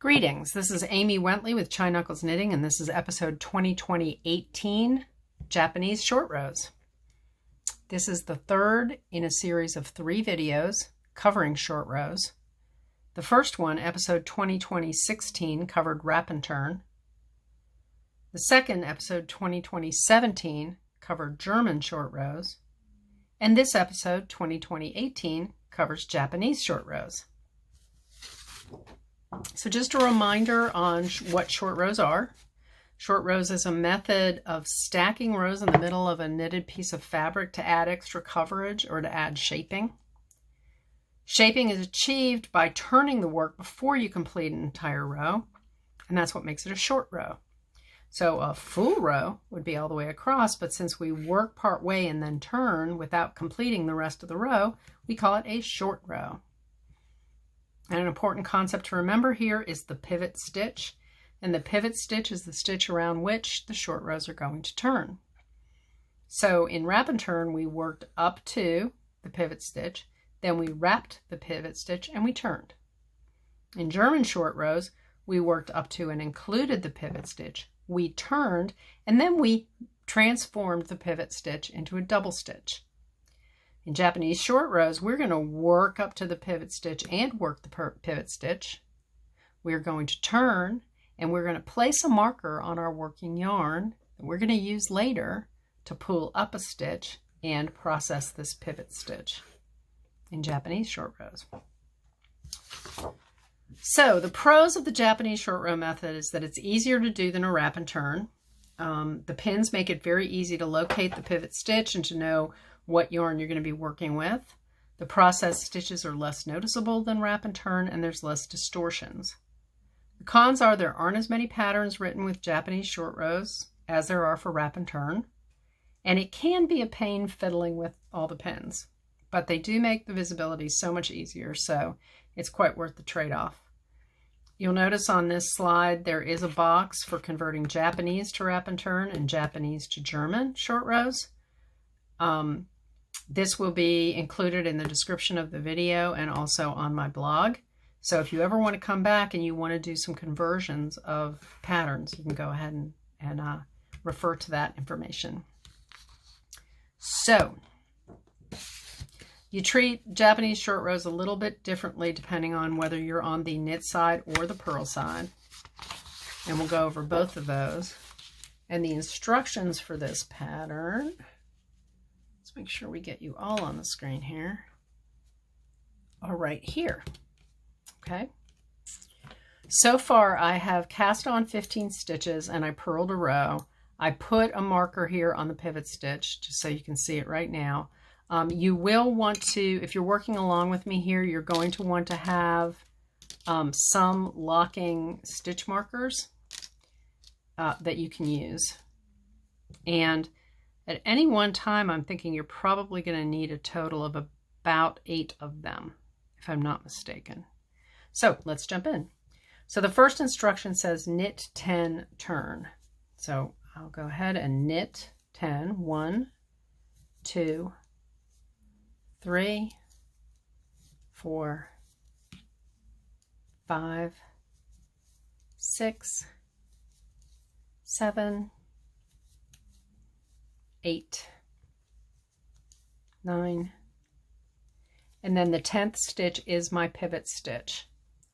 Greetings, this is Amy Wentley with Chai Knuckles Knitting, and this is episode 2020-18, Japanese Short Rows. This is the third in a series of 3 videos covering short rows. The first one, episode 2020-16, covered wrap and turn. The second, episode 2020-17, covered German short rows. And this episode, 2020-18, covers Japanese short rows. So just a reminder on what short rows are. Short rows is a method of stacking rows in the middle of a knitted piece of fabric to add extra coverage or to add shaping. Shaping is achieved by turning the work before you complete an entire row, and that's what makes it a short row. So a full row would be all the way across, but since we work part way and then turn without completing the rest of the row, we call it a short row. And an important concept to remember here is the pivot stitch. And the pivot stitch is the stitch around which the short rows are going to turn. So in wrap and turn, we worked up to the pivot stitch, then we wrapped the pivot stitch and we turned. In German short rows, we worked up to and included the pivot stitch, we turned, and then we transformed the pivot stitch into a double stitch. In Japanese short rows, we're going to work up to the pivot stitch and work the pivot stitch. We're going to turn, and we're going to place a marker on our working yarn that we're going to use later to pull up a stitch and process this pivot stitch in Japanese short rows. So the pros of the Japanese short row method is that it's easier to do than a wrap and turn. The pins make it very easy to locate the pivot stitch and to know what yarn you're going to be working with. The process stitches are less noticeable than wrap and turn, and there's less distortions. The cons are there aren't as many patterns written with Japanese short rows as there are for wrap and turn, and it can be a pain fiddling with all the pins, but they do make the visibility so much easier, so it's quite worth the trade-off. You'll notice on this slide there is a box for converting Japanese to wrap and turn and Japanese to German short rows. This will be included in the description of the video and also on my blog. So if you ever want to come back and you want to do some conversions of patterns, you can go ahead and refer to that information. So you treat Japanese short rows a little bit differently depending on whether you're on the knit side or the purl side. And we'll go over both of those. And the instructions for this pattern, let's make sure we get you all on the screen here, are right here. Okay. So far I have cast on 15 stitches and I purled a row. I put a marker here on the pivot stitch just so you can see it right now. You will want to, if you're working along with me here, you're going to want to have some locking stitch markers that you can use. And at any one time, I'm thinking you're probably going to need a total of about 8 of them, if I'm not mistaken. So let's jump in. So the first instruction says knit 10, turn. So I'll go ahead and knit 10. 1, 2, 3, 4, 5, 6, 7, 8, 9, and then the 10th stitch is my pivot stitch.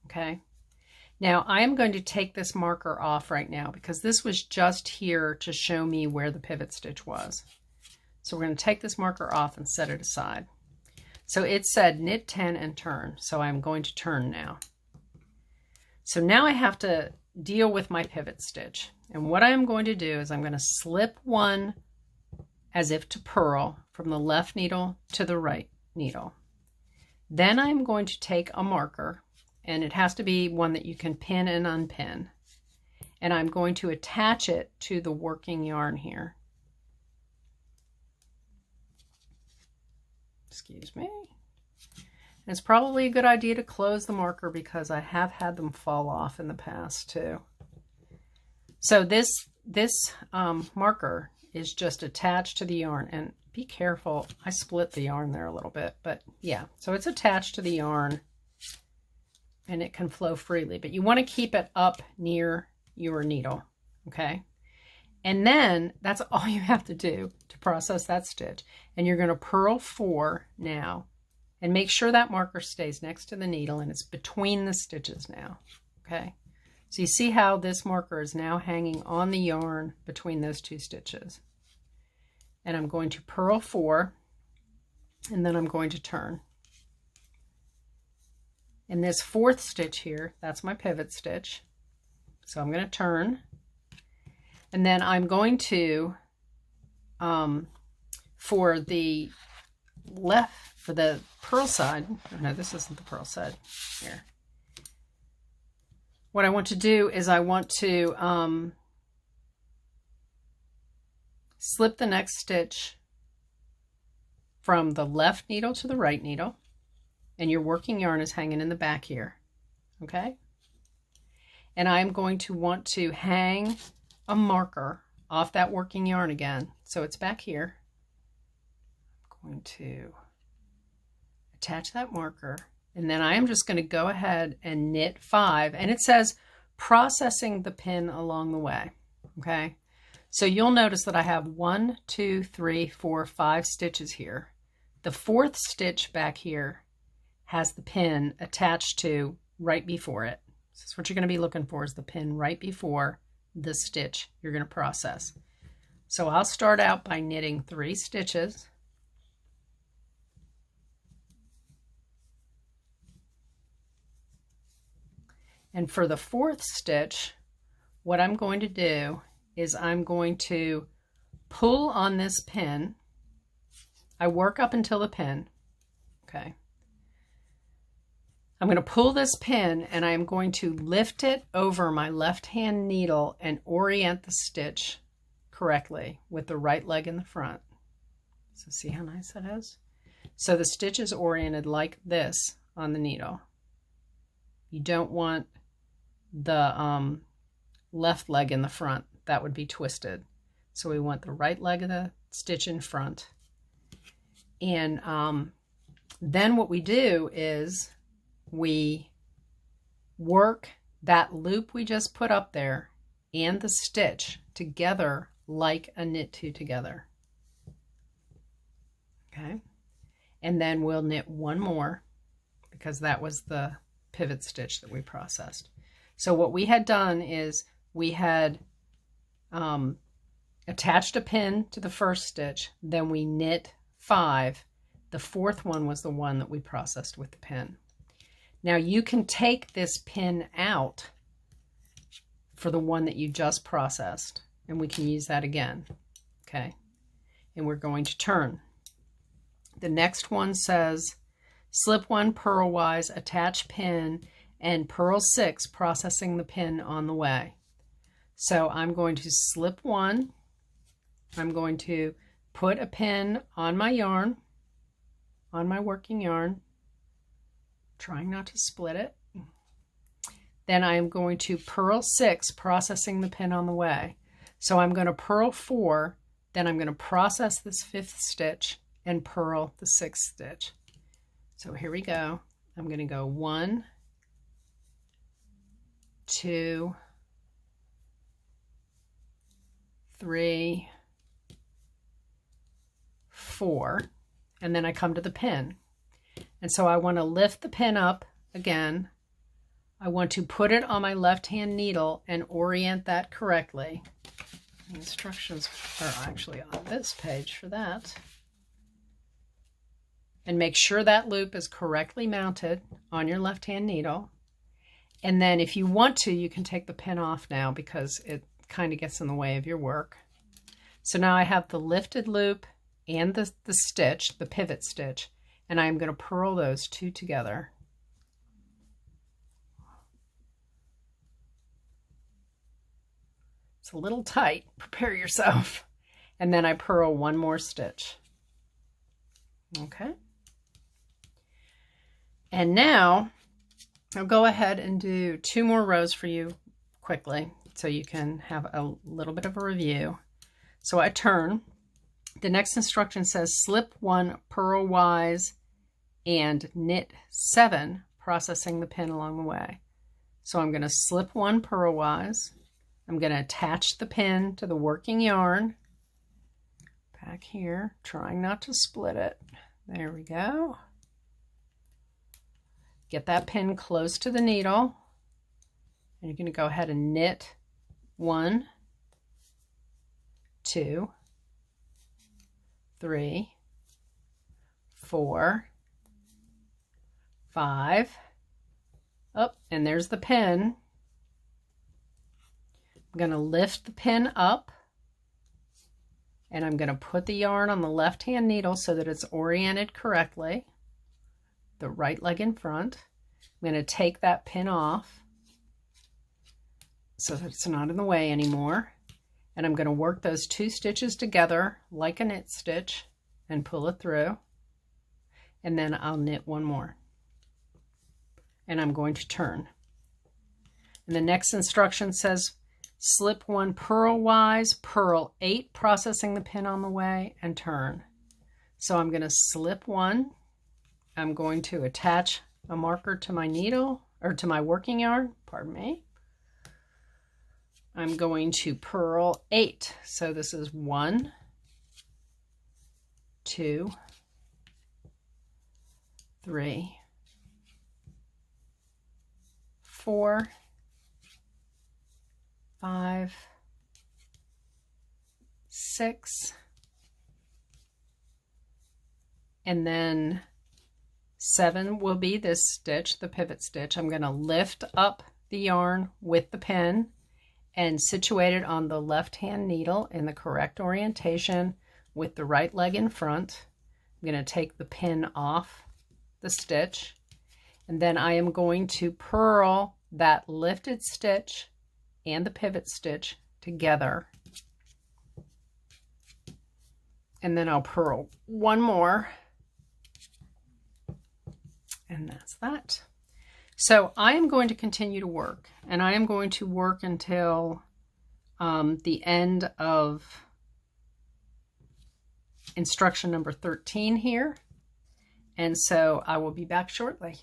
Okay, now I am going to take this marker off right now because this was just here to show me where the pivot stitch was. So we're going to take this marker off and set it aside. So it said knit 10 and turn, so I'm going to turn now. So now I have to deal with my pivot stitch, and what I'm going to do is I'm going to slip one as if to purl from the left needle to the right needle. Then I'm going to take a marker, and it has to be one that you can pin and unpin, and I'm going to attach it to the working yarn here. Excuse me. And it's probably a good idea to close the marker because I have had them fall off in the past too. So this marker is just attached to the yarn, and be careful, I split the yarn there a little bit, but yeah, so it's attached to the yarn and it can flow freely, but you want to keep it up near your needle, okay? And then that's all you have to do to process that stitch. And you're going to purl 4 now, and make sure that marker stays next to the needle and it's between the stitches now, okay? So you see how this marker is now hanging on the yarn between those 2 stitches. And I'm going to purl 4, and then I'm going to turn. In this 4th stitch here, that's my pivot stitch. So I'm going to turn, and then I'm going to, for the purl side, oh no, this isn't the purl side, here. What I want to do is I want to slip the next stitch from the left needle to the right needle, and your working yarn is hanging in the back here, okay? And I'm going to want to hang a marker off that working yarn again. So it's back here. I'm going to attach that marker, and then I am just going to go ahead and knit 5, and it says processing the pin along the way, okay? So you'll notice that I have 1, 2, 3, 4, 5 stitches here. The 4th stitch back here has the pin attached to right before it. So that's what you're going to be looking for, is the pin right before the stitch you're going to process. So I'll start out by knitting 3 stitches. And for the 4th stitch, what I'm going to do is I'm going to pull on this pin. I work up until the pin, okay? I'm going to pull this pin, and I'm going to lift it over my left hand needle and orient the stitch correctly with the right leg in the front. So see how nice that is? So the stitch is oriented like this on the needle. You don't want the left leg in the front. That would be twisted. So we want the right leg of the stitch in front. And then what we do is we work that loop we just put up there and the stitch together like a knit 2 together. Okay, and then we'll knit 1 more because that was the pivot stitch that we processed. So what we had done is we had attached a pin to the 1st stitch, then we knit 5. The 4th one was the one that we processed with the pin. Now you can take this pin out for the one that you just processed, and we can use that again, okay? And we're going to turn. The next one says slip 1 purlwise, attach pin, and purl 6, processing the pin on the way. So I'm going to slip 1. I'm going to put a pin on my yarn, on my working yarn, trying not to split it. Then I'm going to purl 6, processing the pin on the way. So I'm going to purl 4, then I'm going to process this 5th stitch and purl the 6th stitch. So here we go. I'm going to go 1, 2, 3, 4, and then I come to the pin. And so I want to lift the pin up again. I want to put it on my left hand needle and orient that correctly. The instructions are actually on this page for that. And make sure that loop is correctly mounted on your left hand needle. And then if you want to, you can take the pin off now because it kind of gets in the way of your work. So now I have the lifted loop and the stitch, the pivot stitch, and I'm going to purl those 2 together. It's a little tight, prepare yourself. And then I purl 1 more stitch. Okay. And now I'll go ahead and do 2 more rows for you quickly so you can have a little bit of a review. So I turn. The next instruction says slip 1 purlwise and knit 7, processing the pin along the way. So I'm going to slip one purlwise. I'm going to attach the pin to the working yarn back here, trying not to split it. There we go. Get that pin close to the needle, and you're going to go ahead and knit 1, 2, 3, 4, 5. Oh, and there's the pin. I'm going to lift the pin up, and I'm going to put the yarn on the left-hand needle so that it's oriented correctly, the right leg in front. I'm going to take that pin off so that it's not in the way anymore. And I'm going to work those 2 stitches together like a knit stitch and pull it through. And then I'll knit 1 more. And I'm going to turn. And the next instruction says slip 1 purlwise, purl 8, processing the pin on the way, and turn. So I'm going to slip 1. I'm going to attach a marker to my needle, or to my working yarn, pardon me. I'm going to purl 8. So this is 1, 2, 3, 4, 5, 6, and then 7 will be this stitch, the pivot stitch. I'm going to lift up the yarn with the pin and situate it on the left-hand needle in the correct orientation with the right leg in front. I'm going to take the pin off the stitch, and then I am going to purl that lifted stitch and the pivot stitch together. And then I'll purl 1 more. And that's that. So I am going to continue to work, and I am going to work until the end of instruction number 13 here. And so I will be back shortly.